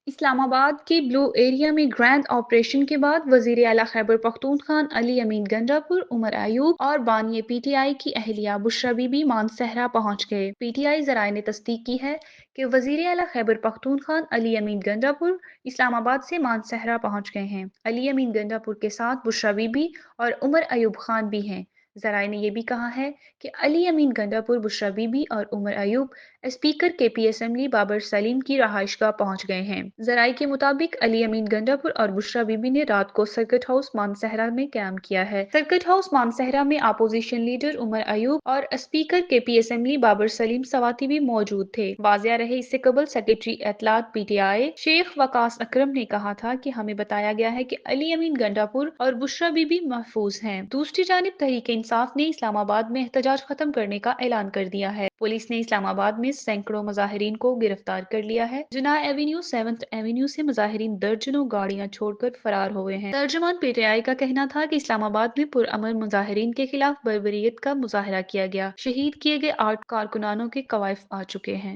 اسلام آباد کے بلو ایریا میں گرینڈ آپریشن کے بعد وزیر اعلیٰ خیبر پختونخوا علی امین گنڈاپور، عمر ایوب اور بانی پی ٹی آئی کی اہلیہ بشریٰ بی بی مانسہرہ پہنچ گئے۔ پی ٹی آئی ذرائع نے تصدیق کی ہے کہ وزیر اعلیٰ خیبر پختونخوا علی امین گنڈاپور اسلام آباد سے مانسہرہ پہنچ گئے ہیں۔ علی امین گنڈاپور کے ساتھ بشریٰ بی بی اور عمر ایوب خان بھی ہیں۔ ذرائع نے یہ بھی کہا ہے کہ علی امین گنڈاپور، بشریٰ بی بی اور عمر ایوب اسپیکر کے پی اسمبلی بابر سلیم کی رہائش گاہ پہنچ گئے ہیں۔ ذرائع کے مطابق علی امین گنڈاپور اور بشریٰ بی بی نے رات کو سرکٹ ہاؤس مانسہرہ میں قیام کیا ہے۔ سرکٹ ہاؤس مانسہرہ میں اپوزیشن لیڈر عمر ایوب اور اسپیکر کے پی اسمبلی بابر سلیم سواتی بھی موجود تھے۔ واضح رہے، اس سے قبل سیکریٹری اطلاعات پی ٹی آئی شیخ وقاص اکرم نے کہا تھا کہ ہمیں بتایا گیا ہے کہ علی امین گنڈاپور اور بشریٰ بی بی محفوظ ہیں۔ دوسری جانب تحریک انصاف نے اسلام آباد میں احتجاج ختم کرنے کا اعلان کر دیا ہے۔ پولیس نے اسلام آباد میں سینکڑوں مظاہرین کو گرفتار کر لیا ہے۔ جناح ایونیو، 7 ایونیو سے مظاہرین درجنوں گاڑیاں چھوڑ کر فرار ہوئے ہیں۔ ترجمان پی ٹی آئی کا کہنا تھا کہ اسلام آباد میں پرامن مظاہرین کے خلاف بربریت کا مظاہرہ کیا گیا۔ شہید کیے گئے 8 کارکنانوں کے کوائف آ چکے ہیں۔